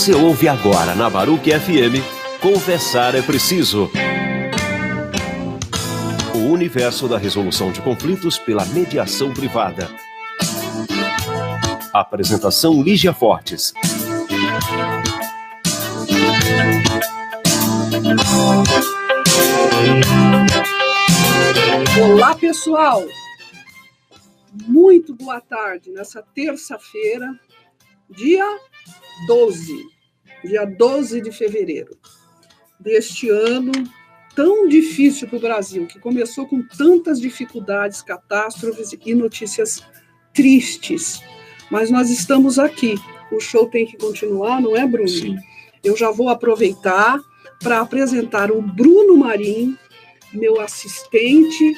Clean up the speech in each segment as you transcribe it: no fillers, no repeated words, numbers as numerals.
Você ouve agora na Baruch FM, Conversar é Preciso. O universo da resolução de conflitos pela mediação privada. Apresentação Lígia Fortes. Olá, pessoal! Muito boa tarde nessa terça-feira, dia 12 de fevereiro deste ano tão difícil para o Brasil, que começou com tantas dificuldades, catástrofes e notícias tristes. Mas nós estamos aqui, o show tem que continuar, não é, Bruno? Sim. Eu já vou aproveitar para apresentar o Bruno Marim, meu assistente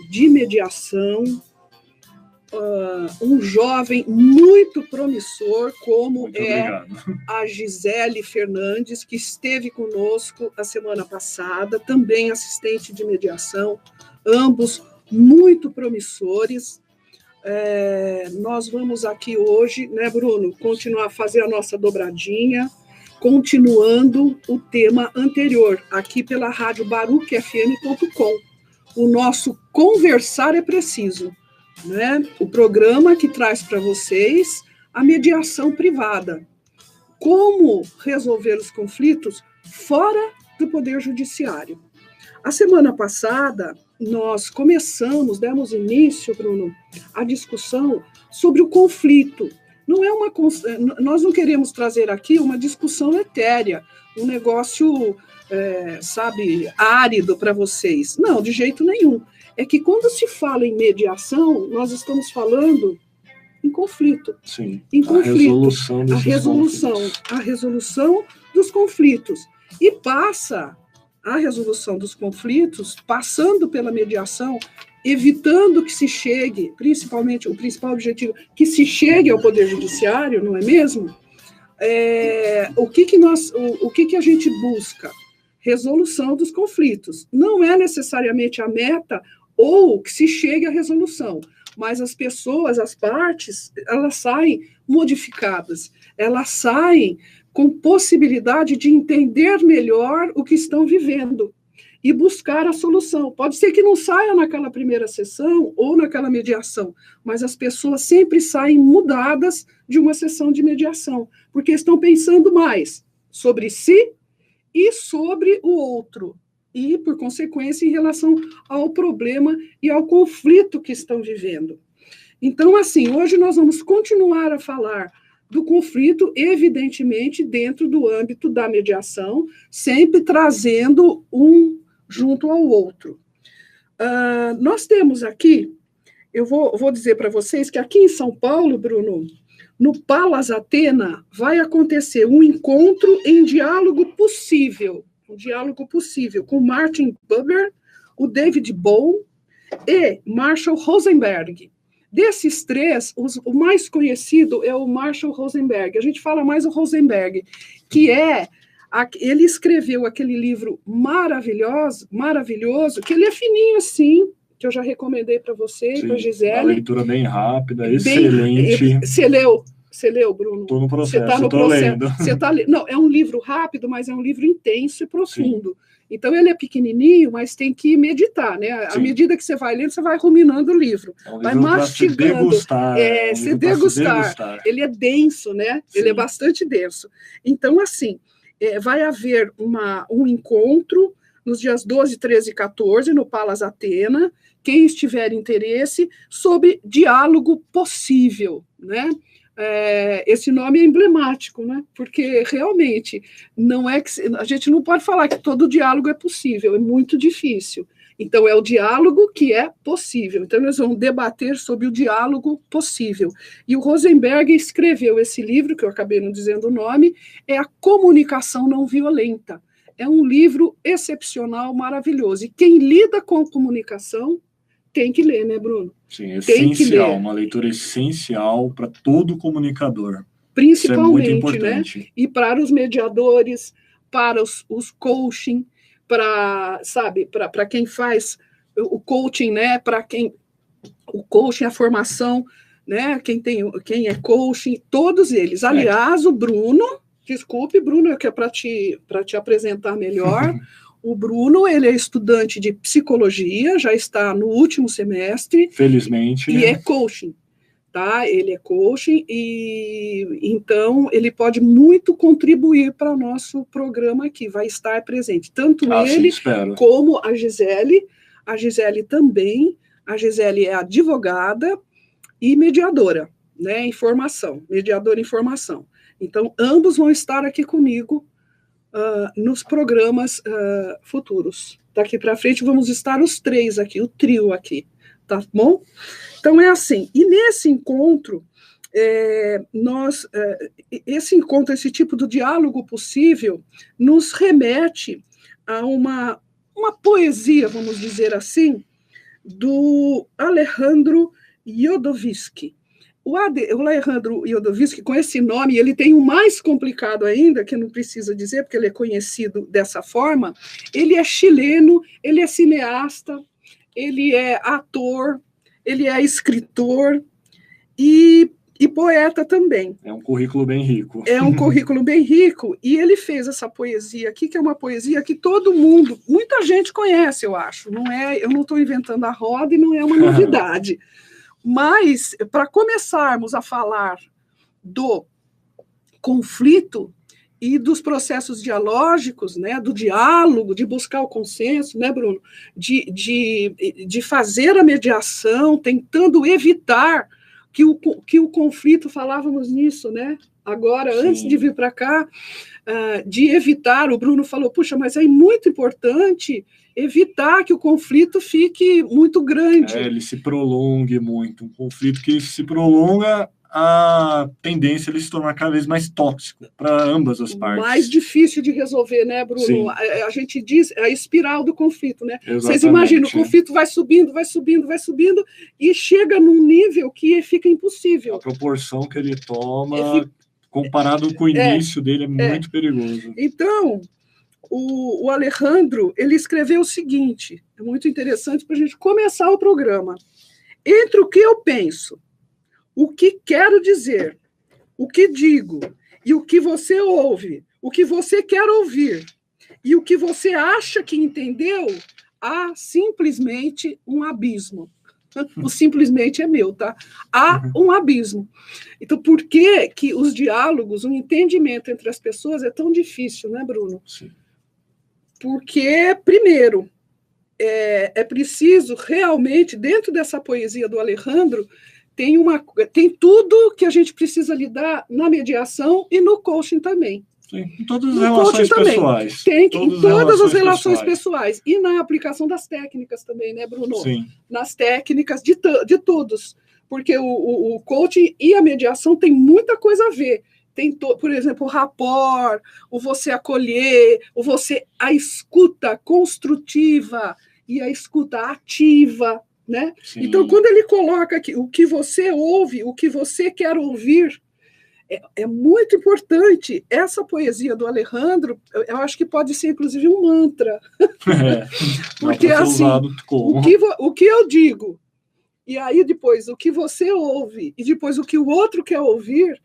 de mediação, um jovem muito promissor, como muito obrigado. A Gisele Fernandes, que esteve conosco a semana passada, também assistente de mediação, ambos muito promissores. Nós vamos aqui hoje, né, Bruno, continuar a fazer a nossa dobradinha, continuando o tema anterior, aqui pela rádio baruchfm.com, o nosso Conversar é Preciso, né? O programa que traz para vocês a mediação privada. Como resolver os conflitos fora do Poder Judiciário. A semana passada, nós demos início, Bruno, à discussão sobre o conflito. Nós não queremos trazer aqui uma discussão etérea, um negócio, árido para vocês. Não, de jeito nenhum. É que quando se fala em mediação, nós estamos falando em conflito. Sim, em conflito. A resolução dos conflitos. E a resolução dos conflitos, passando pela mediação, evitando que se chegue, principalmente o principal objetivo, que se chegue ao Poder Judiciário, não é mesmo? O que a gente busca? Resolução dos conflitos. Não é necessariamente a meta ou que se chegue à resolução, mas as pessoas, as partes, elas saem modificadas, elas saem com possibilidade de entender melhor o que estão vivendo e buscar a solução. Pode ser que não saia naquela primeira sessão ou naquela mediação, mas as pessoas sempre saem mudadas de uma sessão de mediação, porque estão pensando mais sobre si e sobre o outro, e, por consequência, em relação ao problema e ao conflito que estão vivendo. Então, assim, hoje nós vamos continuar a falar do conflito, evidentemente, dentro do âmbito da mediação, sempre trazendo um junto ao outro. Nós temos aqui, eu vou dizer para vocês que aqui em São Paulo, Bruno, no Palas Atena, vai acontecer um encontro em diálogo possível, com Martin Buber, o David Bohm e Marshall Rosenberg. Desses três, o mais conhecido é o Marshall Rosenberg. A gente fala mais o Rosenberg, que ele escreveu aquele livro maravilhoso, que ele é fininho assim, que eu já recomendei para você e para a Gisele. Uma leitura bem rápida, excelente. Você leu, Bruno? Estou no processo, Você está no processo. Lendo. Não, é um livro rápido, mas é um livro intenso e profundo. Sim. Então, ele é pequenininho, mas tem que meditar, né? À medida que você vai lendo, você vai ruminando o livro. Vai mastigando. Se degustar. Ele é denso, né? Sim. Ele é bastante denso. Então, assim, vai haver um encontro nos dias 12, 13 e 14, no Palas Atena, quem estiver interesse, sobre diálogo possível, né? Esse nome é emblemático, né? Porque realmente não é que a gente não pode falar que todo diálogo é possível, é muito difícil. Então, é o diálogo que é possível. Então, nós vamos debater sobre o diálogo possível. E o Rosenberg escreveu esse livro, que eu acabei não dizendo o nome, é A Comunicação Não Violenta. É um livro excepcional, maravilhoso. E quem lida com a comunicação tem que ler, né, Bruno? Sim, essencial, uma leitura essencial para todo comunicador. Principalmente, isso é muito importante. Né? E para os mediadores, para os coaching, para quem faz o coaching, né? O coaching, a formação, né? Quem é coaching, todos eles. Aliás, o Bruno Desculpe, Bruno, que é para te apresentar melhor. O Bruno, ele é estudante de psicologia, já está no último semestre. Felizmente. E é coaching, tá? Ele é coaching e, então, ele pode muito contribuir para o nosso programa aqui, vai estar presente. Tanto ele como a Gisele. A Gisele também. A Gisele é advogada e mediadora, né? Mediadora em formação. Então, ambos vão estar aqui comigo nos programas futuros. Daqui para frente vamos estar os três aqui, o trio aqui, tá bom? Então é assim, e nesse encontro, esse encontro, esse tipo de diálogo possível, nos remete a uma poesia, vamos dizer assim, do Alejandro Jodorowsky. O Alejandro Jodorowsky, com esse nome, ele tem um mais complicado ainda, que não precisa dizer, porque ele é conhecido dessa forma. Ele é chileno, ele é cineasta, ele é ator, ele é escritor e poeta também. É um currículo bem rico. É um currículo bem rico, e ele fez essa poesia aqui, que é uma poesia que todo mundo, muita gente conhece, eu acho. Eu não estou inventando a roda e não é uma novidade. Mas, para começarmos a falar do conflito e dos processos dialógicos, né, do diálogo, de buscar o consenso, né, Bruno? De fazer a mediação, tentando evitar que o conflito, falávamos nisso, né? Agora, Sim. Antes de vir para cá, de evitar, o Bruno falou, puxa, mas é muito importante evitar que o conflito fique muito grande. Ele se prolongue muito. Um conflito que se prolonga, a tendência é ele se tornar cada vez mais tóxico para ambas as partes. Mais difícil de resolver, né, Bruno? A gente diz a espiral do conflito, né? Exatamente. Vocês imaginam, o conflito vai subindo, e chega num nível que fica impossível. A proporção que ele toma, comparado com o início dele, é muito perigoso. Então, o Alejandro, ele escreveu o seguinte, é muito interessante para a gente começar o programa. Entre o que eu penso, o que quero dizer, o que digo, e o que você ouve, o que você quer ouvir, e o que você acha que entendeu, há simplesmente um abismo. O simplesmente é meu, tá? Há um abismo. Então, por que os diálogos, o entendimento entre as pessoas é tão difícil, né, Bruno? Sim. Porque, primeiro, é preciso realmente, dentro dessa poesia do Alejandro, tem tudo que a gente precisa lidar na mediação e no coaching também. Sim, em todas as relações pessoais. Em todas as relações pessoais. E na aplicação das técnicas também, né, Bruno? Sim. Nas técnicas de todos. Porque o coaching e a mediação tem muita coisa a ver. Tem, por exemplo, o rapport, o você acolher, a escuta construtiva e a escuta ativa, né? Sim. Então, quando ele coloca aqui o que você ouve, o que você quer ouvir, é muito importante. Essa poesia do Alejandro, eu acho que pode ser, inclusive, um mantra. Porque, assim, o que eu digo, e aí depois o que você ouve, e depois o que o outro quer ouvir,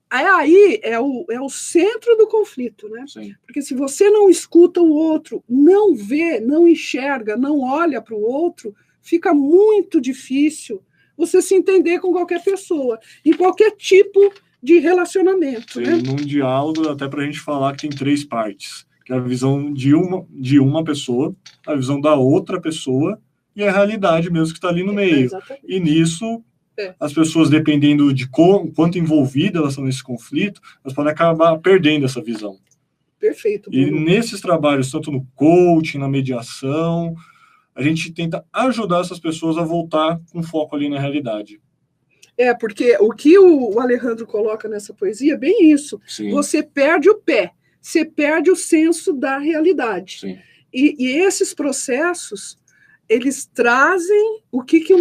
aí é o centro do conflito, né? Sim. Porque se você não escuta o outro, não vê, não enxerga, não olha para o outro, fica muito difícil você se entender com qualquer pessoa, em qualquer tipo de relacionamento. Sim, né? Num diálogo, até para a gente falar que tem 3 partes, que é a visão de uma pessoa, a visão da outra pessoa e a realidade mesmo que está ali no meio. Exatamente. E nisso... As pessoas, dependendo de quanto envolvidas elas são nesse conflito, elas podem acabar perdendo essa visão. Perfeito. Bruno. E nesses trabalhos, tanto no coaching, na mediação, a gente tenta ajudar essas pessoas a voltar com foco ali na realidade. Porque o que o Alejandro coloca nessa poesia é bem isso. Sim. Você perde o pé, você perde o senso da realidade. Sim. E esses processos... eles trazem o que o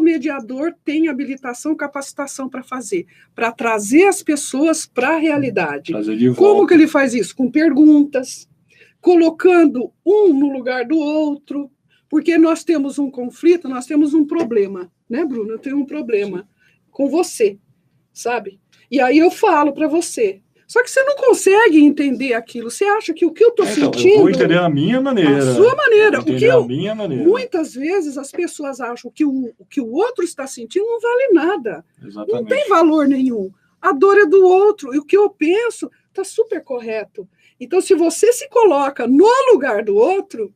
mediador tem habilitação, capacitação para fazer, para trazer as pessoas para a realidade. Como que ele faz isso? Com perguntas, colocando um no lugar do outro, porque nós temos um conflito, nós temos um problema, né, Bruno? Eu tenho um problema com você, sabe? E aí eu falo para você. Só que você não consegue entender aquilo. Você acha que o que eu estou sentindo... Eu vou entender a minha maneira. A sua maneira. Eu vou entender a minha maneira. Muitas vezes as pessoas acham que o que o outro está sentindo não vale nada. Exatamente. Não tem valor nenhum. A dor é do outro. E o que eu penso está super correto. Então, se você se coloca no lugar do outro,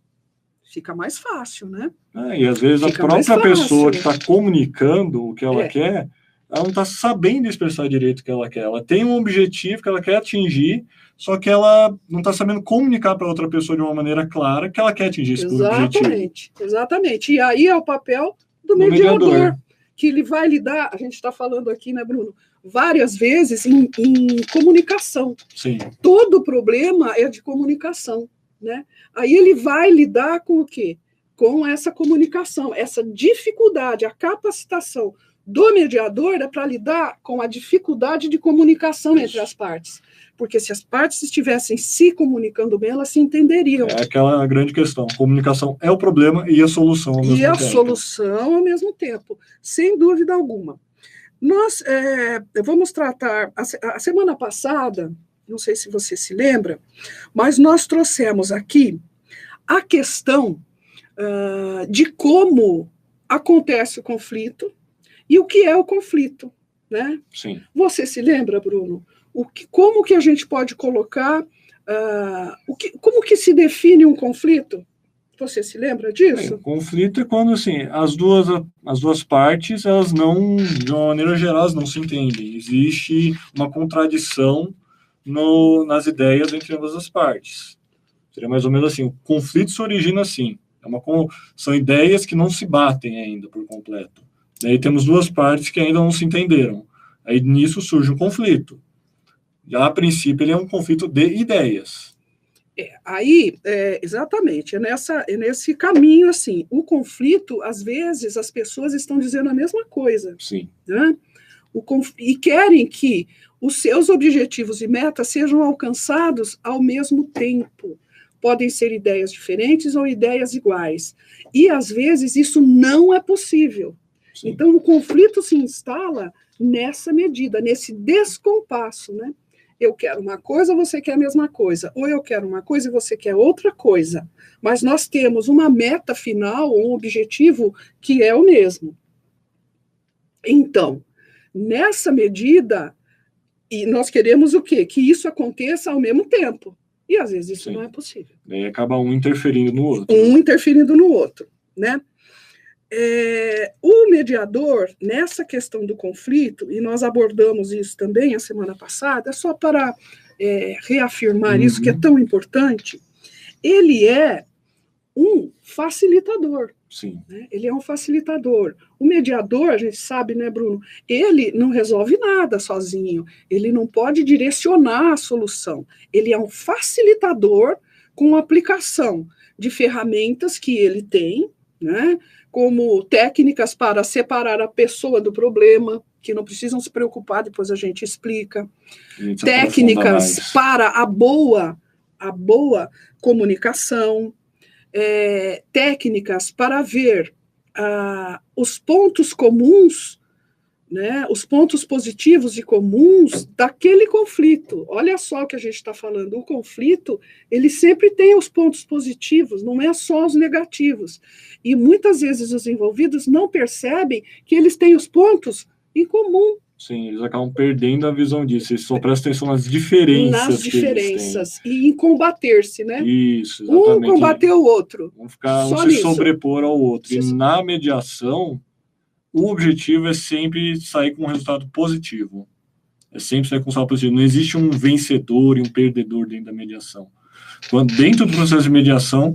fica mais fácil, né? E às vezes fica a própria pessoa que está comunicando o que ela quer, ela não está sabendo expressar direito o que ela quer. Ela tem um objetivo que ela quer atingir, só que ela não está sabendo comunicar para outra pessoa de uma maneira clara que ela quer atingir esse objetivo. Exatamente. E aí é o papel do mediador, que ele vai lidar, a gente está falando aqui, né, Bruno, várias vezes em comunicação. Sim. Todo problema é de comunicação, né? Aí ele vai lidar com o quê? Com essa comunicação, essa dificuldade, a capacitação do mediador é para lidar com a dificuldade de comunicação entre as partes. Porque se as partes estivessem se comunicando bem, elas se entenderiam. É aquela grande questão. A comunicação é o problema e a solução ao mesmo tempo. E a solução ao mesmo tempo, sem dúvida alguma. Nós vamos tratar... A semana passada, não sei se você se lembra, mas nós trouxemos aqui a questão de como acontece o conflito e o que é o conflito, né? Sim. Você se lembra, Bruno? Como que a gente pode colocar... como que se define um conflito? Você se lembra disso? O conflito é quando assim, as duas partes, elas não, de uma maneira geral, elas não se entendem. Existe uma contradição nas ideias entre ambas as partes. Seria mais ou menos assim, o conflito se origina assim. São ideias que não se batem ainda por completo. Daí temos duas partes que ainda não se entenderam. Aí nisso surge um conflito. Já a princípio ele é um conflito de ideias. Exatamente, é nesse caminho, assim, o conflito, às vezes, as pessoas estão dizendo a mesma coisa. Sim. Né? E querem que os seus objetivos e metas sejam alcançados ao mesmo tempo. Podem ser ideias diferentes ou ideias iguais. E, às vezes, isso não é possível. Sim. Então, o conflito se instala nessa medida, nesse descompasso, né? Eu quero uma coisa, você quer a mesma coisa. Ou eu quero uma coisa e você quer outra coisa. Mas nós temos uma meta final, um objetivo que é o mesmo. Então, nessa medida, e nós queremos o quê? Que isso aconteça ao mesmo tempo. E, às vezes, isso não é possível. Daí acaba um interferindo no outro. Um interferindo no outro, né? O mediador, nessa questão do conflito, e nós abordamos isso também a semana passada, só para reafirmar isso que é tão importante, ele é um facilitador. Sim. Né? Ele é um facilitador. O mediador, a gente sabe, né, Bruno, ele não resolve nada sozinho, ele não pode direcionar a solução, ele é um facilitador com aplicação de ferramentas que ele tem, né, como técnicas para separar a pessoa do problema, que não precisam se preocupar, depois a gente explica. Técnicas para a boa comunicação, técnicas para ver os pontos comuns, né, os pontos positivos e comuns daquele conflito. Olha só o que a gente está falando. O conflito, ele sempre tem os pontos positivos, não é só os negativos. E muitas vezes os envolvidos não percebem que eles têm os pontos em comum. Sim, eles acabam perdendo a visão disso. Eles só prestam atenção nas diferenças. Nas diferenças. E em combater-se, né? Isso, exatamente. Um combater o outro. Um se sobrepor ao outro. E na mediação, o objetivo é sempre sair com um resultado positivo. É sempre sair com um resultado positivo. Não existe um vencedor e um perdedor dentro da mediação. Dentro do processo de mediação,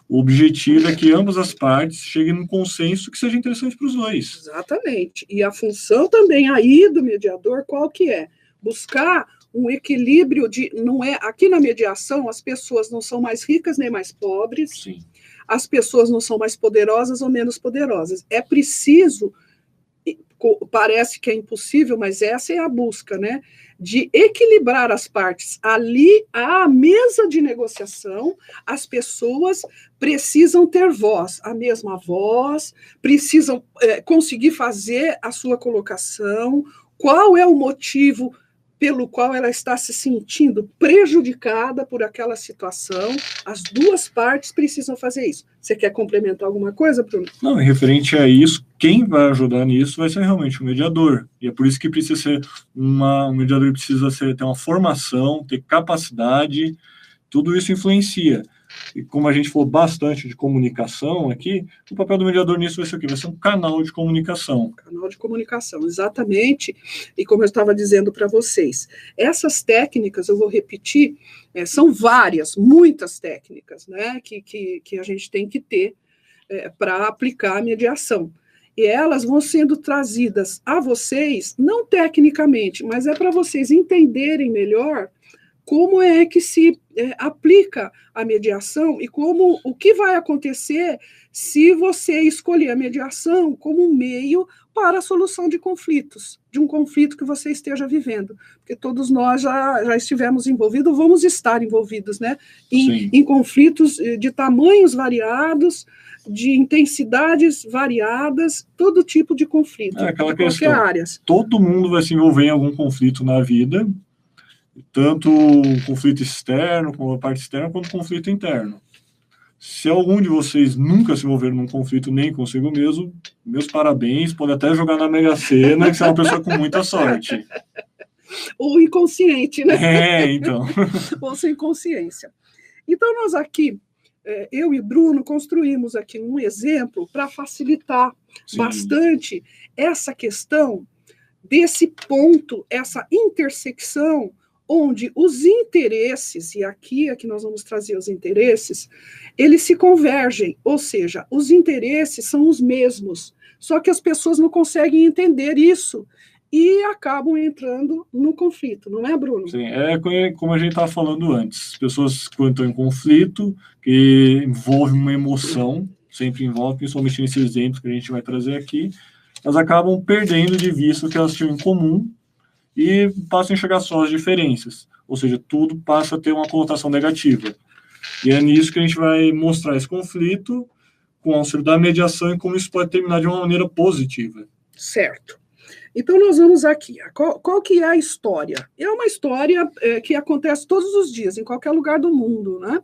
o objetivo é que ambas as partes cheguem num consenso que seja interessante para os dois. Exatamente. E a função também aí do mediador, qual que é? Buscar um equilíbrio aqui na mediação, as pessoas não são mais ricas nem mais pobres. Sim. As pessoas não são mais poderosas ou menos poderosas. É preciso, parece que é impossível, mas essa é a busca, né? De equilibrar as partes. Ali, à mesa de negociação, as pessoas precisam ter voz, a mesma voz, precisam conseguir fazer a sua colocação, qual é o motivo pelo qual ela está se sentindo prejudicada por aquela situação. As duas partes precisam fazer isso. Você quer complementar alguma coisa, Bruno? Não, referente a isso, quem vai ajudar nisso vai ser realmente o mediador. E é por isso que precisa ser um mediador precisa ter uma formação, ter capacidade, tudo isso influencia. E como a gente falou bastante de comunicação aqui, o papel do mediador nisso vai ser o quê? Vai ser um canal de comunicação. Canal de comunicação, exatamente. E como eu estava dizendo para vocês, essas técnicas, eu vou repetir, são várias, muitas técnicas, né, que a gente tem que ter para aplicar a mediação. E elas vão sendo trazidas a vocês, não tecnicamente, mas é para vocês entenderem melhor como é que se aplica a mediação e o que vai acontecer se você escolher a mediação como um meio para a solução de conflitos, de um conflito que você esteja vivendo. Porque todos nós já estivemos envolvidos, vamos estar envolvidos, né, em conflitos de tamanhos variados, de intensidades variadas, todo tipo de conflito, aquela de qualquer questão, área. Todo mundo vai se envolver em algum conflito na vida, tanto o conflito externo, como a parte externa, quanto o conflito interno. Se algum de vocês nunca se envolver num conflito nem consigo mesmo, meus parabéns, pode até jogar na Mega Sena, que você é uma pessoa com muita sorte. Ou inconsciente, né? Então. Ou sem consciência. Então, nós aqui, eu e Bruno, construímos aqui um exemplo para facilitar bastante essa questão desse ponto, essa intersecção, onde os interesses, e aqui é que nós vamos trazer os interesses, eles se convergem, ou seja, os interesses são os mesmos, só que as pessoas não conseguem entender isso e acabam entrando no conflito, não é, Bruno? Sim, como a gente estava falando antes, as pessoas quando estão em conflito, que envolve uma emoção, sempre envolve, principalmente nesses exemplos que a gente vai trazer aqui, elas acabam perdendo de vista o que elas tinham em comum, e passam a enxergar só as diferenças, ou seja, tudo passa a ter uma conotação negativa. E é nisso que a gente vai mostrar esse conflito com o auxílio da mediação e como isso pode terminar de uma maneira positiva. Certo. Então, nós vamos aqui. Qual que é a história? É uma história que acontece todos os dias, em qualquer lugar do mundo, né?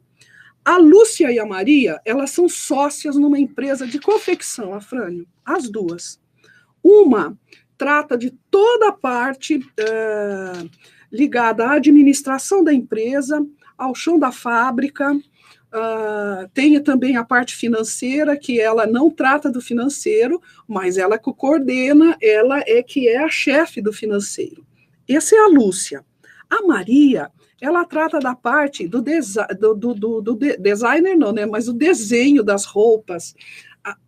A Lúcia e a Maria, elas são sócias numa empresa de confecção, Afrânio, as duas. Uma trata de toda a parte ligada à administração da empresa, ao chão da fábrica, tem também a parte financeira, que ela não trata do financeiro, mas ela que coordena, ela que é a chefe do financeiro. Essa é a Lúcia. A Maria, ela trata da parte do designer, não, né, mas o desenho das roupas,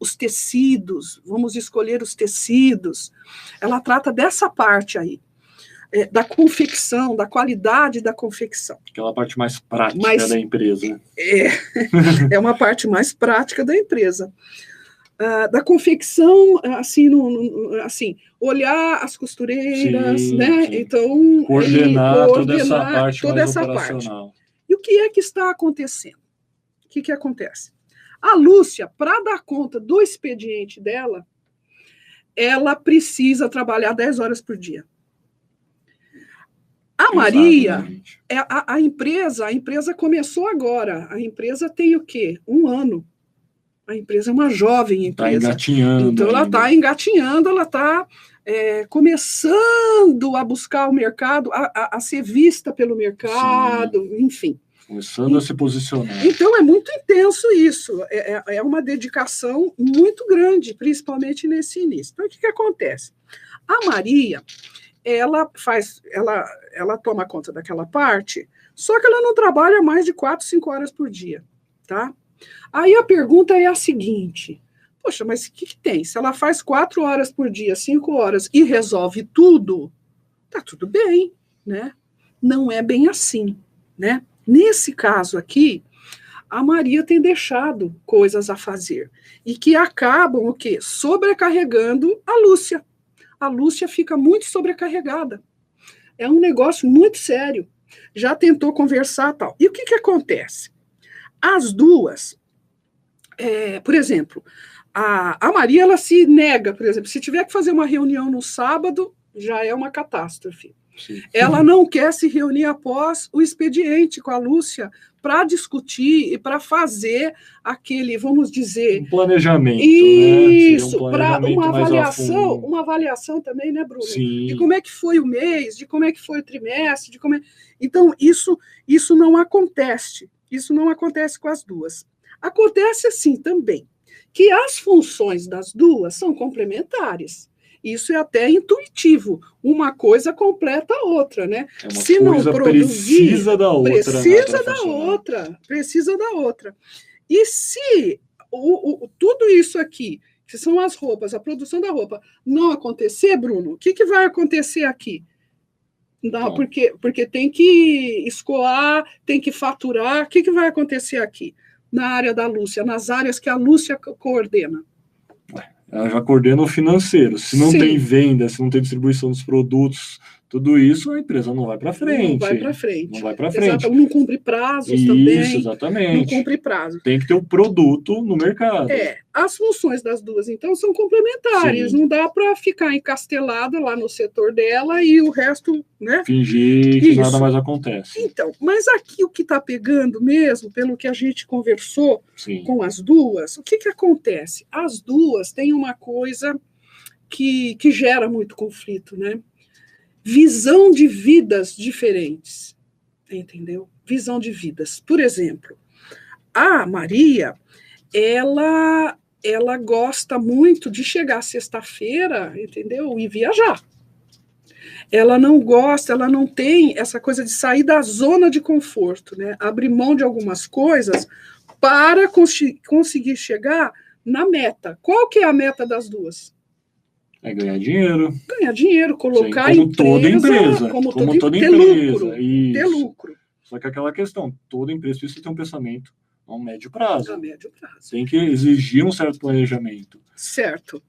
os tecidos, vamos escolher os tecidos, ela trata dessa parte aí, da confecção, da qualidade da confecção. Aquela parte mais prática da empresa. É uma parte mais prática da empresa. Da confecção, assim, assim, olhar as costureiras, sim, né? Sim. Então, coordenar toda essa parte mais operacional. Parte. E o que é que está acontecendo? O que acontece? A Lúcia, para dar conta do expediente dela, ela precisa trabalhar 10 horas por dia. A Maria, a empresa começou agora. A empresa tem o quê? 1 ano. A empresa é uma jovem empresa. Está engatinhando. Então, ela está engatinhando, ela está começando a buscar o mercado, a ser vista pelo mercado, sim, enfim. Começando a se posicionar. Então, é muito intenso isso. É uma dedicação muito grande, principalmente nesse início. Então, o que acontece? A Maria, ela toma conta daquela parte, só que ela não trabalha mais de 4, 5 horas por dia, tá? Aí a pergunta é a seguinte: poxa, mas o que tem? Se ela faz 4 horas por dia, 5 horas e resolve tudo, tá tudo bem, né? Não é bem assim, né? Nesse caso aqui, a Maria tem deixado coisas a fazer e que acabam o quê? Sobrecarregando a Lúcia. A Lúcia fica muito sobrecarregada. É um negócio muito sério. Já tentou conversar e tal. E o que acontece? As duas, por exemplo, a Maria, ela se nega, por exemplo, se tiver que fazer uma reunião no sábado, já é uma catástrofe. Sim. Ela não quer se reunir após o expediente com a Lúcia para discutir e para fazer aquele, vamos dizer... Um planejamento, isso, né? para uma mais a avaliação, fundo. uma avaliação também, né, Bruno? Sim. De como é que foi o mês, de como é que foi o trimestre, de como é... Então, isso não acontece. Isso não acontece com as duas. Acontece, assim, também, que as funções das duas são complementares. Isso é até intuitivo. Uma coisa completa a outra, né? É uma Se não coisa produzir, precisa da outra. Precisa da outra. Precisa da outra. E se tudo isso aqui, que são as roupas, a produção da roupa, não acontecer, Bruno, o que vai acontecer aqui? Não, porque tem que escoar, tem que faturar. O que vai acontecer aqui? Na área da Lúcia, nas áreas que a Lúcia coordena. Ela já coordena o financeiro. Se não Sim. tem venda, se não tem distribuição dos produtos, tudo isso, a empresa não vai para frente. Não vai para frente. Não vai para frente. Exato. Não cumpre prazos isso, também. Isso, exatamente. Não cumpre prazo. Tem que ter o produto no mercado. As funções das duas, então, são complementares. Sim. Não dá para ficar encastelada lá no setor dela e o resto, né? Fingir que nada mais acontece. Então, mas aqui o que está pegando mesmo, pelo que a gente conversou Sim. com as duas, o que acontece? As duas têm uma coisa que gera muito conflito, né? Visão de vidas diferentes, entendeu? Visão de vidas. Por exemplo, a Maria, ela gosta muito de chegar sexta-feira, entendeu? E viajar. Ela não gosta, ela não tem essa coisa de sair da zona de conforto, né? Abrir mão de algumas coisas para conseguir chegar na meta. Qual que é a meta das duas? É ganhar dinheiro. Ganhar dinheiro, colocar como toda empresa. Como toda ter empresa. lucro. Isso. Ter lucro. Só que aquela questão, toda empresa precisa ter um pensamento a um médio prazo. A médio prazo. Tem que exigir um certo planejamento. Certo.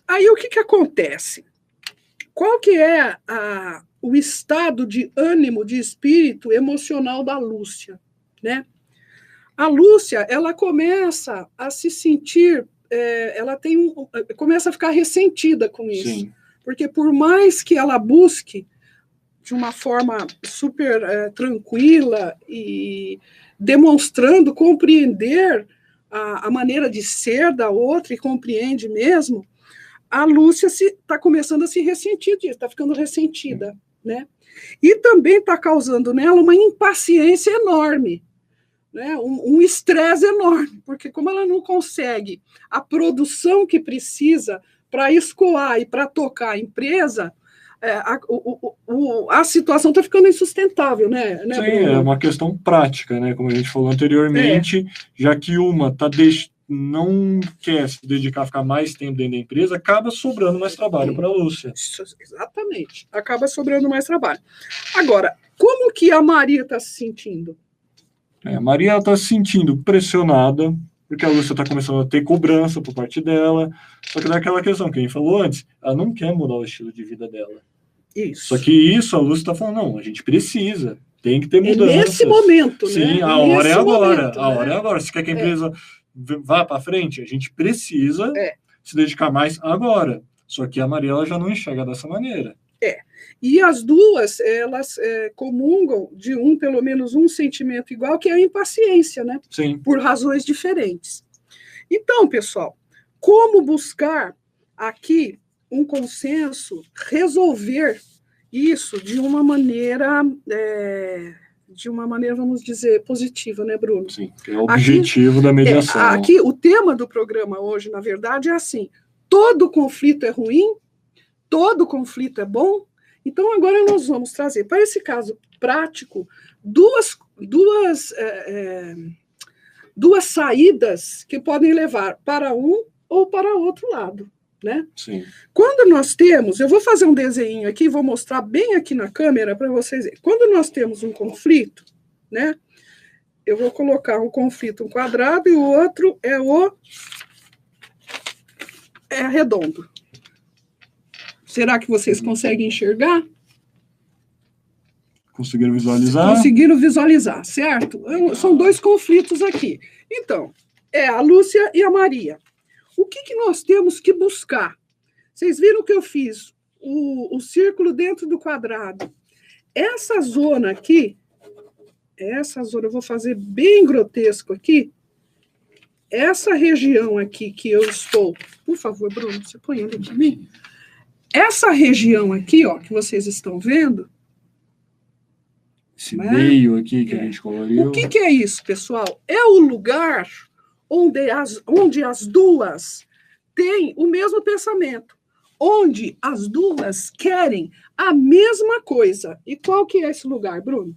Aí o que acontece? Qual que é o estado de ânimo, de espírito emocional da Lúcia, né? A Lúcia, ela começa a se sentir, começa a ficar ressentida com isso. Sim. Porque por mais que ela busque de uma forma super tranquila e demonstrando compreender a maneira de ser da outra, e compreende mesmo, a Lúcia está começando a se ressentir disso, está ficando ressentida, né? E também está causando nela uma impaciência enorme, né? Um estresse enorme, porque como ela não consegue a produção que precisa para escoar e para tocar a empresa, a situação está ficando insustentável, né? Sim, Bruno? é uma questão prática, né? Como a gente falou anteriormente, já que uma não quer se dedicar a ficar mais tempo dentro da empresa, acaba sobrando mais trabalho para a Lúcia. Exatamente, acaba sobrando mais trabalho. Agora, como que a Maria está se sentindo? A Maria está se sentindo pressionada, porque a Lúcia está começando a ter cobrança por parte dela, só que daquela questão que a gente falou antes, ela não quer mudar o estilo de vida dela. Isso. Só que isso a Lúcia está falando, não, a gente precisa, tem que ter mudança. Nesse momento, né? Sim, a hora é agora, a hora é agora. Se quer que a empresa vá para frente, a gente precisa se dedicar mais agora. Só que a Maria ela já não enxerga dessa maneira. E as duas, elas comungam de pelo menos um sentimento igual, que é a impaciência, né? Sim. Por razões diferentes. Então, pessoal, como buscar aqui um consenso, resolver isso de uma maneira, vamos dizer, positiva, né, Bruno? Sim, que é o objetivo da mediação. Aqui, o tema do programa hoje, na verdade, é assim: todo conflito é ruim, todo conflito é bom. Então, agora nós vamos trazer, para esse caso prático, duas saídas que podem levar para um ou para outro lado, né? Sim. Quando nós temos, eu vou fazer um desenho aqui, vou mostrar bem aqui na câmera para vocês verem. Quando nós temos um conflito, né? Eu vou colocar um conflito quadrado e o outro é redondo. Será que vocês conseguem enxergar? Conseguiram visualizar? Conseguiram visualizar, certo? São dois conflitos aqui. Então, a Lúcia e a Maria. O que nós temos que buscar? Vocês viram que eu fiz o círculo dentro do quadrado. Essa zona aqui, eu vou fazer bem grotesco aqui, essa região aqui que eu estou... Por favor, Bruno, você põe ele para mim. Essa região aqui, ó, que vocês estão vendo... Esse meio aqui que a gente coloriu... O que é isso, pessoal? É o lugar onde as duas têm o mesmo pensamento, onde as duas querem a mesma coisa. E qual que é esse lugar, Bruno?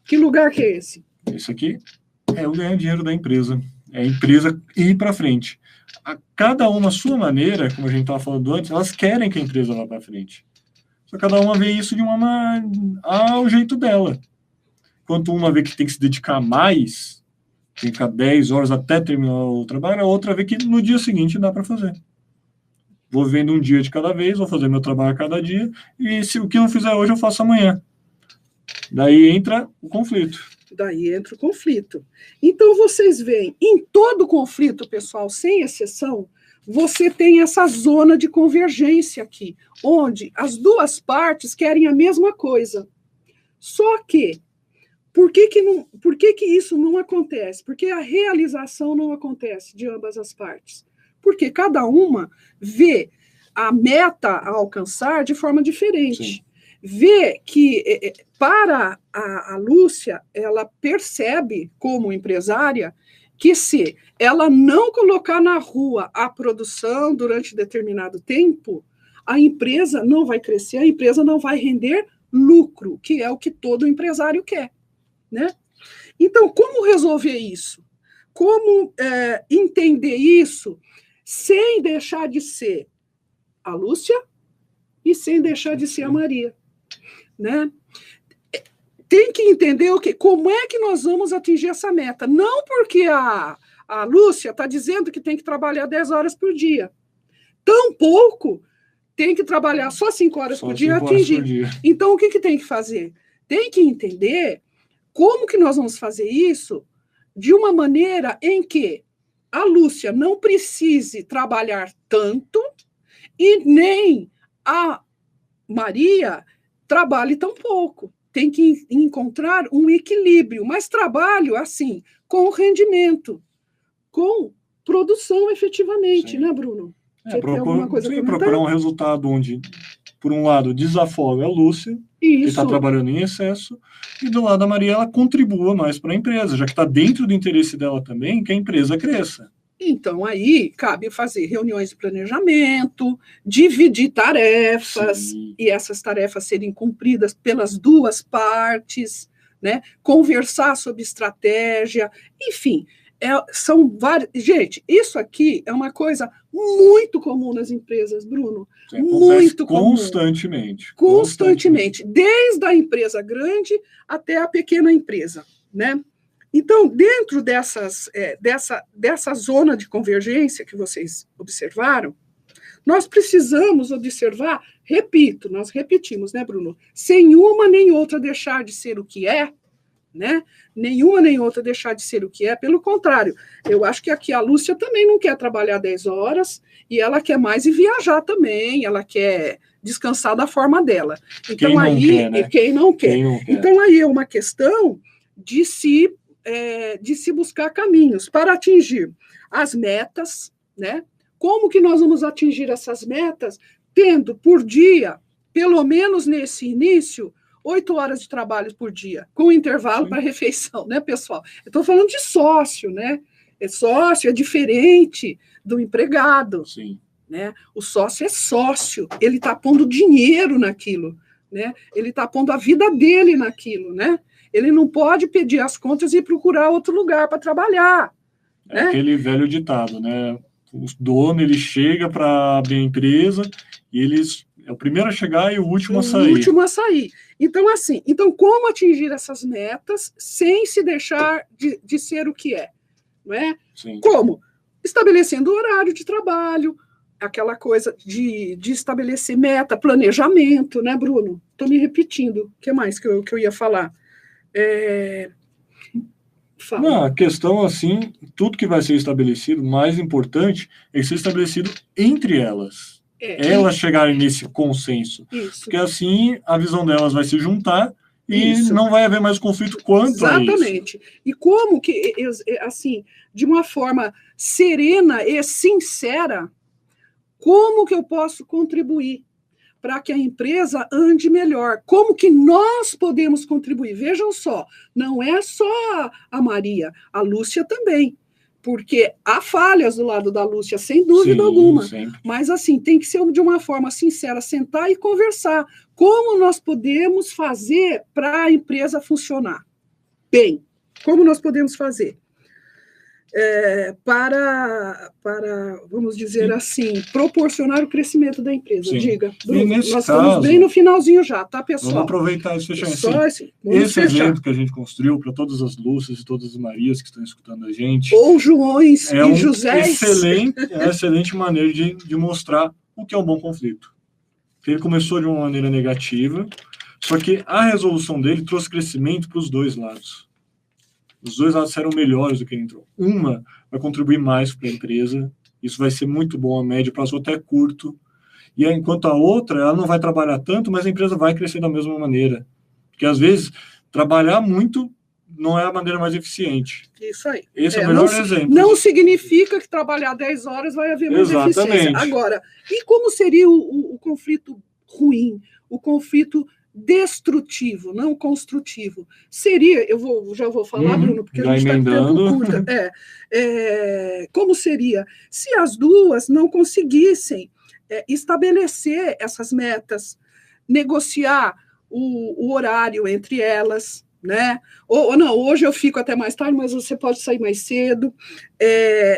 Que lugar que é esse? Esse aqui é o ganhar dinheiro da empresa. É a empresa ir para frente. Cada uma, a sua maneira, como a gente estava falando antes, elas querem que a empresa vá para frente. Só cada uma vê isso ao jeito dela. Enquanto uma vê que tem que se dedicar mais, tem que ficar 10 horas até terminar o trabalho, a outra vê que no dia seguinte dá para fazer. Vou vendo um dia de cada vez, vou fazer meu trabalho a cada dia, e se o que eu não fizer hoje, eu faço amanhã. Daí entra o conflito. Então, vocês veem, em todo conflito, pessoal, sem exceção, você tem essa zona de convergência aqui, onde as duas partes querem a mesma coisa. Só que, por que isso não acontece? Porque a realização não acontece de ambas as partes. Porque cada uma vê a meta a alcançar de forma diferente. Sim. Vê que, para a Lúcia, ela percebe, como empresária, que se ela não colocar na rua a produção durante determinado tempo, a empresa não vai crescer, a empresa não vai render lucro, que é o que todo empresário quer, né? Então, como resolver isso? Como entender isso sem deixar de ser a Lúcia e sem deixar de ser a Maria, né? Tem que entender como é que nós vamos atingir essa meta. Não porque a Lúcia está dizendo que tem que trabalhar 10 horas por dia. Tampouco tem que trabalhar só 5 horas por dia e atingir. Então, o que tem que fazer? Tem que entender como que nós vamos fazer isso de uma maneira em que a Lúcia não precise trabalhar tanto e nem a Maria trabalhe tão pouco. Tem que encontrar um equilíbrio, mas trabalho, assim, com rendimento, com produção efetivamente, sim, né, Bruno? Procurar um resultado onde, por um lado, desafoga a Lúcia, que está trabalhando em excesso, e do lado da Maria, ela contribua mais para a empresa, já que está dentro do interesse dela também que a empresa cresça. Então, aí, cabe fazer reuniões de planejamento, dividir tarefas, sim, e essas tarefas serem cumpridas pelas duas partes, né? Conversar sobre estratégia, enfim, são vários... Gente, isso aqui é uma coisa muito comum nas empresas, Bruno. Sim, muito comum. Constantemente. Desde a empresa grande até a pequena empresa, né? Então, dentro dessa zona de convergência que vocês observaram, nós precisamos observar, repito, nós repetimos, né, Bruno? Sem uma nem outra deixar de ser o que é, né? Nenhuma nem outra deixar de ser o que é, pelo contrário, eu acho que aqui a Lúcia também não quer trabalhar 10 horas, e ela quer mais ir viajar também, ela quer descansar da forma dela. Então, quem não quer. Então, aí é uma questão de se buscar caminhos para atingir as metas, né? Como que nós vamos atingir essas metas? Tendo por dia, pelo menos nesse início, 8 horas de trabalho por dia, com intervalo para refeição, né, pessoal? Eu estou falando de sócio, né? Sócio é diferente do empregado. Sim. Né? O sócio é sócio, ele está pondo dinheiro naquilo, né? Ele está pondo a vida dele naquilo, né? Ele não pode pedir as contas e procurar outro lugar para trabalhar. É, né? Aquele velho ditado, né? O dono, ele chega para abrir a empresa e eles é o primeiro a chegar e o último a sair. O último a sair. Então, assim, como atingir essas metas sem se deixar de ser o que é? Não é? Sim. Como? Estabelecendo o horário de trabalho, aquela coisa de estabelecer meta, planejamento, né, Bruno? Estou me repetindo. O que mais que eu ia falar? Não, a questão, assim, tudo que vai ser estabelecido, mais importante é ser estabelecido entre elas. elas chegarem nesse consenso. Isso. Porque assim a visão delas vai se juntar e Isso. não vai haver mais conflito quanto a isso. Exatamente. E como que, assim, de uma forma serena e sincera, como que eu posso contribuir para que a empresa ande melhor? Como que nós podemos contribuir? Vejam só, não é só a Maria, a Lúcia também. Porque há falhas do lado da Lúcia, sem dúvida alguma. Sempre. Mas, assim, tem que ser de uma forma sincera, sentar e conversar. Como nós podemos fazer para a empresa funcionar? Bem, como nós podemos fazer? Para, vamos dizer assim, proporcionar o crescimento da empresa. Sim. Diga, Bruno, nós estamos bem no finalzinho já, tá, pessoal? Vamos aproveitar esse fechamento. Esse evento que a gente construiu para todas as Lúcias e todas as Marias que estão escutando a gente. Ou Joões e Josés. Excelente maneira de mostrar o que é um bom conflito. Ele começou de uma maneira negativa, só que a resolução dele trouxe crescimento para os dois lados. Os dois lados serão melhores do que ele entrou. Uma vai contribuir mais para a empresa, isso vai ser muito bom a médio prazo, até curto. E enquanto a outra, ela não vai trabalhar tanto, mas a empresa vai crescer da mesma maneira. Porque, às vezes, trabalhar muito não é a maneira mais eficiente. Isso aí. Esse é o melhor exemplo. Não significa que trabalhar 10 horas vai haver mais eficiência. Agora, e como seria o conflito ruim, o conflito destrutivo, não construtivo? Seria, já vou falar, Bruno, porque a gente está com tempo curto. Como seria se as duas não conseguissem estabelecer essas metas, negociar o horário entre elas, né? Ou não, hoje eu fico até mais tarde, mas você pode sair mais cedo.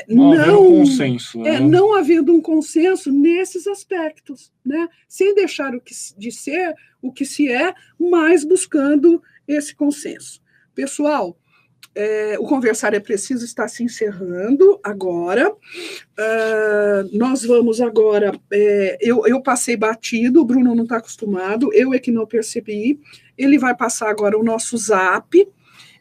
Não havendo um consenso. Não havendo um consenso nesses aspectos, né? Sem deixar de ser o que se é, mas buscando esse consenso. Pessoal, o Conversar é Preciso está se encerrando agora. Nós vamos agora... eu passei batido, o Bruno não está acostumado, eu é que não percebi. Ele vai passar agora o nosso zap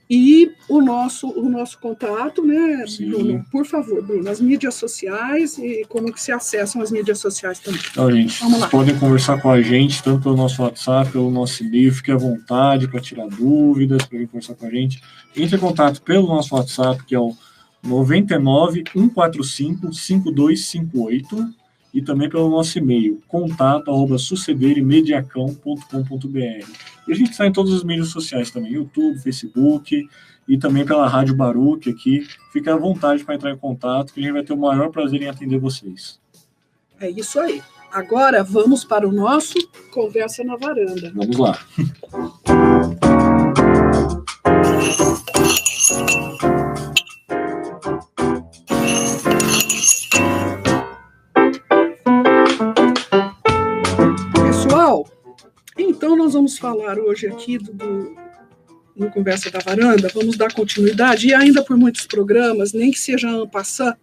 e o nosso contato, né, Sim. Bruno? Por favor, Bruno, as mídias sociais e como que se acessam as mídias sociais também. Então, gente, vocês podem conversar com a gente, tanto pelo nosso WhatsApp, pelo nosso e-mail, fique à vontade para tirar dúvidas, para vir conversar com a gente. Entre em contato pelo nosso WhatsApp, que é o 99 145 5258, e também pelo nosso e-mail, contato@sucederemediacão.com.br. E a gente está em todas as mídias sociais também, YouTube, Facebook, e também pela Rádio Baruch aqui. Fique à vontade para entrar em contato, que a gente vai ter o maior prazer em atender vocês. É isso aí. Agora vamos para o nosso Conversa na Varanda. Vamos lá. Então, nós vamos falar hoje aqui no Conversa da Varanda, vamos dar continuidade, e ainda por muitos programas, nem que seja en passant,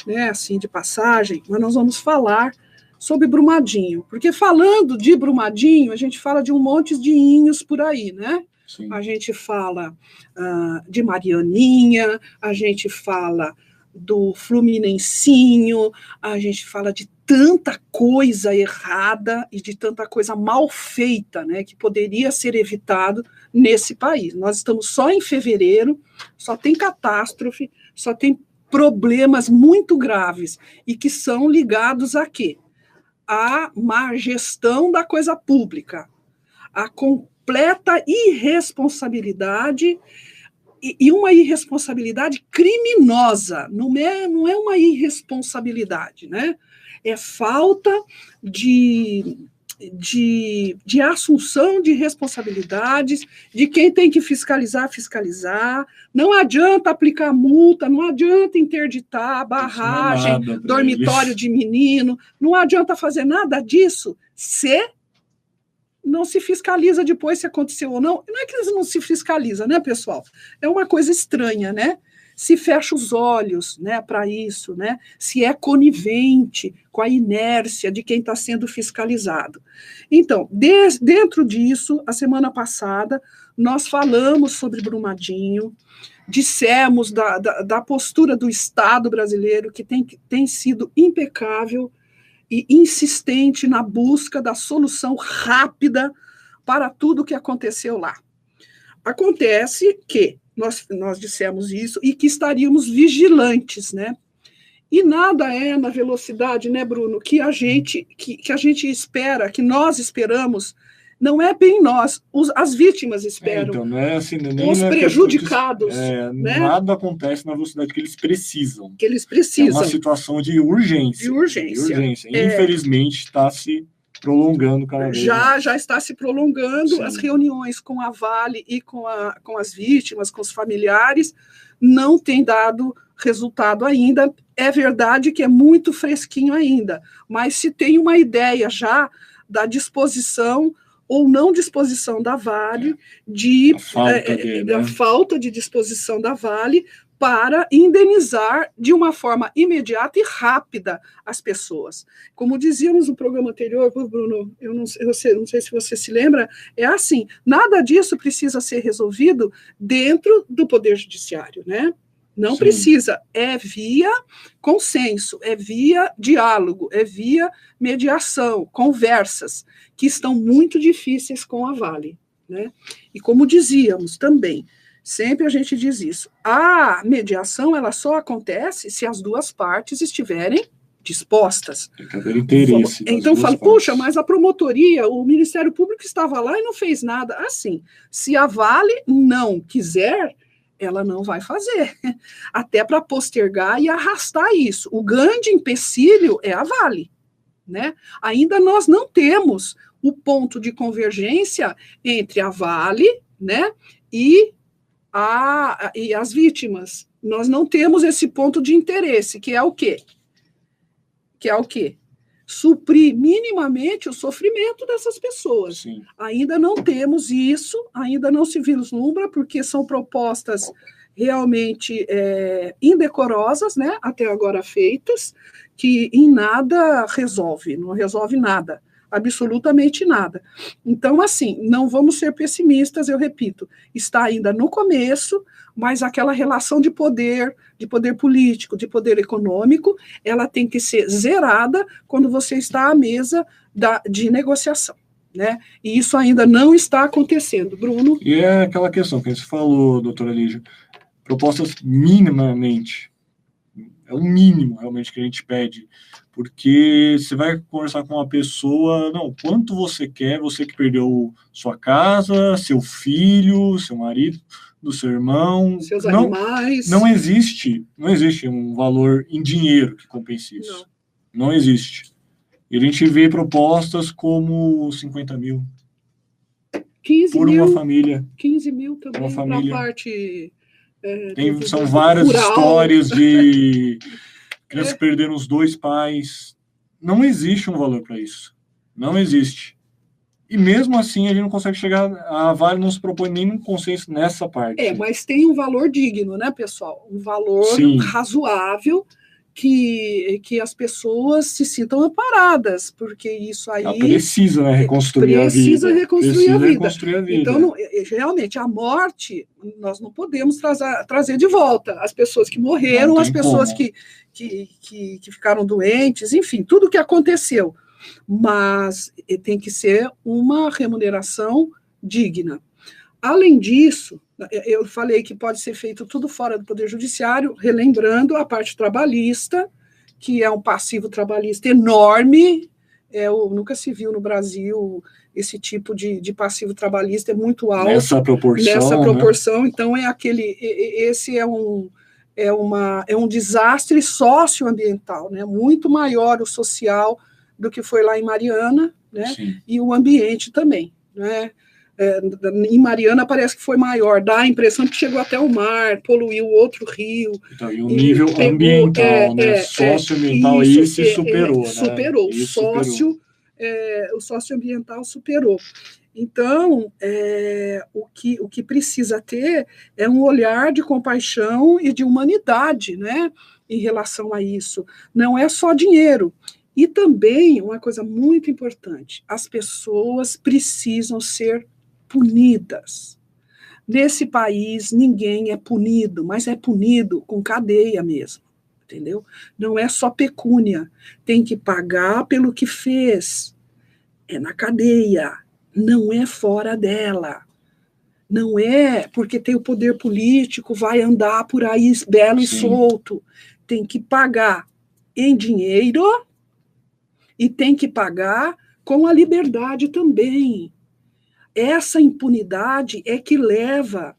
né, assim, de passagem, mas nós vamos falar sobre Brumadinho, porque falando de Brumadinho, a gente fala de um monte de inhos por aí, né? Sim. A gente fala de Marianinha, a gente fala do Fluminensinho, a gente fala de tanta coisa errada e de tanta coisa mal feita, né, que poderia ser evitado nesse país. Nós estamos só em fevereiro, só tem catástrofe, só tem problemas muito graves e que são ligados a quê? A má gestão da coisa pública, a completa irresponsabilidade e uma irresponsabilidade criminosa, não é uma irresponsabilidade, né? É falta de assunção de responsabilidades, de quem tem que fiscalizar. Não adianta aplicar multa, não adianta interditar a barragem, dormitório de menino, não adianta fazer nada disso se não se fiscaliza depois se aconteceu ou não. Não é que não se fiscaliza, né, pessoal? É uma coisa estranha, né? Se fecha os olhos, né, para isso, né? Se é conivente com a inércia de quem está sendo fiscalizado. Então, dentro disso, a semana passada, nós falamos sobre Brumadinho, dissemos da postura do Estado brasileiro, que tem sido impecável e insistente na busca da solução rápida para tudo o que aconteceu lá. Acontece que nós dissemos isso e que estaríamos vigilantes, né? E nada é na velocidade, né, Bruno, que a gente espera, que nós esperamos. Não é bem nós, as vítimas esperam. Então, não é assim, nem os prejudicados. Né? Nada acontece na velocidade que eles precisam. Que eles precisam. É uma situação de urgência. De urgência. Infelizmente, está se prolongando cada vez mais. Já está se prolongando. Sim. As reuniões com a Vale e com as vítimas, com os familiares, não têm dado resultado ainda. É verdade que é muito fresquinho ainda, mas se tem uma ideia já da disposição ou não disposição da Vale, da falta de disposição da Vale para indenizar de uma forma imediata e rápida as pessoas. Como dizíamos no programa anterior, Bruno, eu não sei se você se lembra, é assim, nada disso precisa ser resolvido dentro do Poder Judiciário, né? Não Sim. precisa, é via consenso, é via diálogo, é via mediação, conversas, que estão muito difíceis com a Vale, né? E como dizíamos também, sempre a gente diz isso, a mediação ela só acontece se as duas partes estiverem dispostas. Tem que haver interesse. Então fala, puxa, mas a promotoria, o Ministério Público estava lá e não fez nada. Assim, se a Vale não quiser, ela não vai fazer, até para postergar e arrastar isso. O grande empecilho é a Vale, né? Ainda nós não temos o ponto de convergência entre a Vale, né, e as vítimas. Nós não temos esse ponto de interesse, que é o quê? Suprir minimamente o sofrimento dessas pessoas. Sim. Ainda não temos isso, ainda não se vislumbra, porque são propostas realmente indecorosas, né, até agora feitas, que em nada não resolve nada, absolutamente nada. Então, assim, não vamos ser pessimistas, eu repito, está ainda no começo, mas aquela relação de poder político, de poder econômico, ela tem que ser zerada quando você está à mesa de negociação, né? E isso ainda não está acontecendo, Bruno. E é aquela questão que você falou, doutora Lígia, propostas minimamente, é o mínimo realmente que a gente pede, porque você vai conversar com uma pessoa, não, quanto você quer, você que perdeu sua casa, seu filho, seu marido, do seu irmão, seus animais. Não existe um valor em dinheiro que compense isso. Não existe. E a gente vê propostas como 50 mil. 15 por mil, uma família. 15 mil também uma família. Na parte... São várias rural. Histórias de crianças que perderam os dois pais. Não existe um valor para isso. Não existe. E mesmo assim a gente não consegue chegar, a Vale não se propõe nenhum consenso nessa parte. Mas tem um valor digno, né, pessoal? Um valor Sim. razoável que as pessoas se sintam amparadas, porque isso aí... Ela precisa, né, reconstruir a vida. Precisa reconstruir a vida. Então, realmente, a morte, nós não podemos trazer de volta as pessoas que morreram, as pessoas que ficaram doentes, enfim, tudo o que aconteceu. Mas tem que ser uma remuneração digna. Além disso, eu falei que pode ser feito tudo fora do Poder Judiciário, relembrando a parte trabalhista, que é um passivo trabalhista enorme, nunca se viu no Brasil esse tipo de passivo trabalhista, é muito alto. Nessa proporção, né? Então esse é um desastre socioambiental, né? Muito maior o social do que foi lá em Mariana, né? Sim. E o ambiente também, né? Em Mariana parece que foi maior, dá a impressão que chegou até o mar, poluiu outro rio. Então, e o nível ambiental, né? Socioambiental, aí se superou, né? Superou, o socioambiental superou. Então, o que precisa ter é um olhar de compaixão e de humanidade, né? Em relação a isso. Não é só dinheiro. E também, uma coisa muito importante, as pessoas precisam ser punidas. Nesse país, ninguém é punido, mas é punido com cadeia mesmo. entendeu? Não é só pecúnia, tem que pagar pelo que fez, é na cadeia, não é fora dela, não é porque tem o poder político, vai andar por aí belo e solto, tem que pagar em dinheiro e tem que pagar com a liberdade também. Essa impunidade é que leva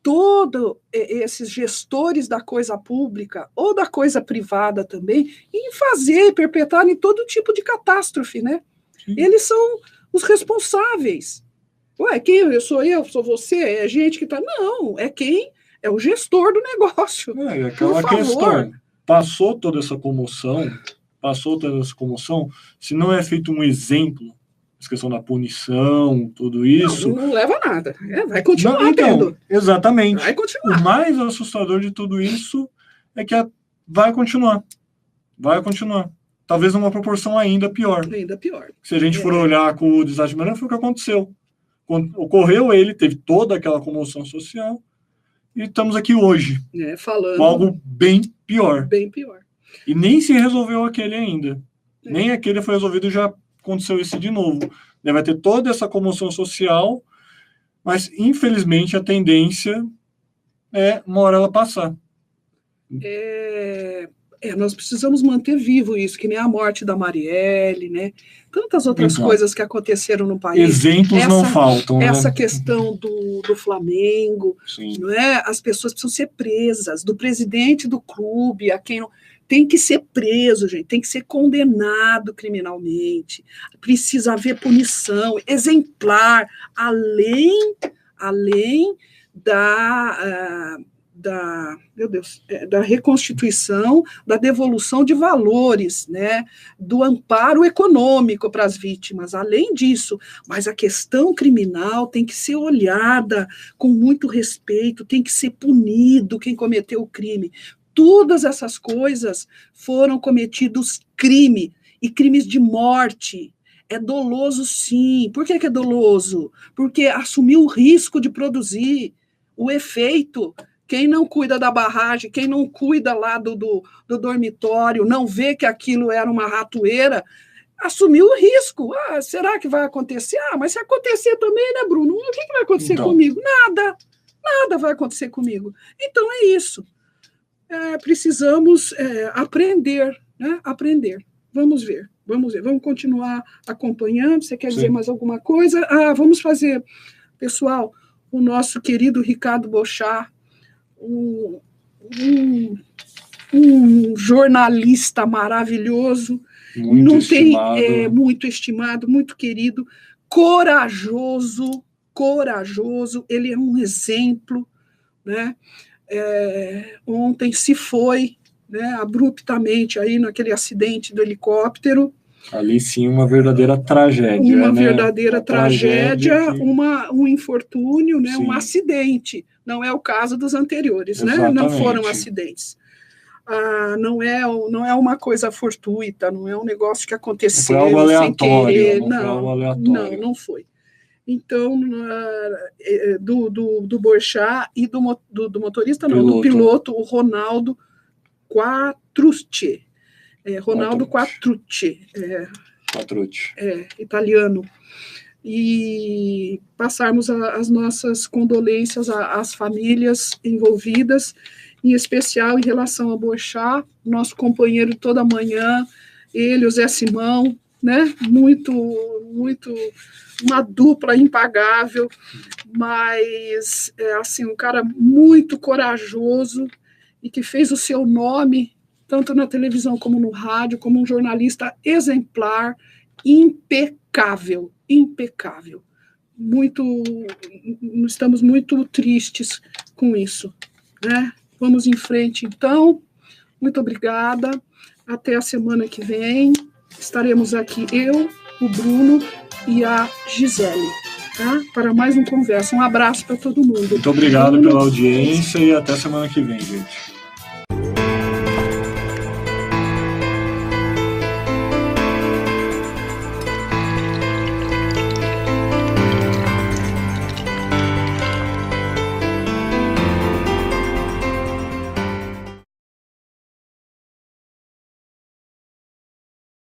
todos esses gestores da coisa pública ou da coisa privada também em fazer e perpetrar em todo tipo de catástrofe, né? Eles são os responsáveis. Ué, quem sou eu? Sou você? É gente que está... Não, é quem? É o gestor do negócio. É aquela questão. Passou toda essa comoção, se não é feito um exemplo, a questão da punição, tudo isso... Não leva a nada. Vai continuar tendo. Exatamente. Vai continuar. O mais assustador de tudo isso é que vai continuar. Vai continuar. Talvez numa proporção ainda pior. Ainda pior. Se a gente for olhar com o desastre de Mariana, foi o que aconteceu. Quando ocorreu teve toda aquela comoção social, e estamos aqui hoje. Falando. Com algo bem pior. Bem pior. E nem se resolveu aquele ainda. Nem aquele foi resolvido e já aconteceu isso de novo. Vai ter toda essa comoção social, mas, infelizmente, a tendência é uma hora ela passar. Nós precisamos manter vivo isso, que nem a morte da Marielle, né? Tantas outras coisas que aconteceram no país. Exemplos não faltam. Essa questão do Flamengo, não é? As pessoas precisam ser presas, do presidente do clube, a quem não... Tem que ser preso, gente, tem que ser condenado criminalmente, precisa haver punição exemplar, além da reconstituição, da devolução de valores, né, do amparo econômico para as vítimas, além disso, mas a questão criminal tem que ser olhada com muito respeito, tem que ser punido quem cometeu o crime. Todas essas coisas foram cometidos crime, e crimes de morte. É doloso, sim. Por que é doloso? Porque assumiu o risco de produzir o efeito. Quem não cuida da barragem, quem não cuida lá do dormitório, não vê que aquilo era uma ratoeira, assumiu o risco. Será que vai acontecer? Mas se acontecer também, né, Bruno? O que vai acontecer comigo? Nada vai acontecer comigo. Então é isso. Precisamos aprender, né? Aprender. Vamos ver. Vamos continuar acompanhando. Você quer dizer mais alguma coisa? Vamos fazer, pessoal, o nosso querido Ricardo Boechat, um jornalista maravilhoso, muito estimado, muito querido, corajoso, ele é um exemplo, né? Ontem se foi, né, abruptamente aí naquele acidente do helicóptero. Ali sim uma verdadeira tragédia. Uma verdadeira tragédia, um infortúnio, né, um acidente. Não é o caso dos anteriores, né? Não foram acidentes. Não é uma coisa fortuita, não é um negócio que aconteceu não foi algo aleatório, sem querer. Não foi. Então, do Boechat e do motorista, do piloto, o Ronaldo Quattrucci. Ronaldo Quattrucci. Italiano. E passarmos as nossas condolências às famílias envolvidas, em especial em relação a Boechat, nosso companheiro toda manhã, ele, o Zé Simão, né? Muito, uma dupla impagável, mas assim, um cara muito corajoso e que fez o seu nome, tanto na televisão como no rádio, como um jornalista exemplar, impecável. Estamos muito tristes com isso, né? Vamos em frente, então. Muito obrigada. Até a semana que vem. Estaremos aqui eu, o Bruno e a Gisele, tá? Para mais um Conversa. Um abraço para todo mundo. Muito obrigado pela audiência e até semana que vem, gente.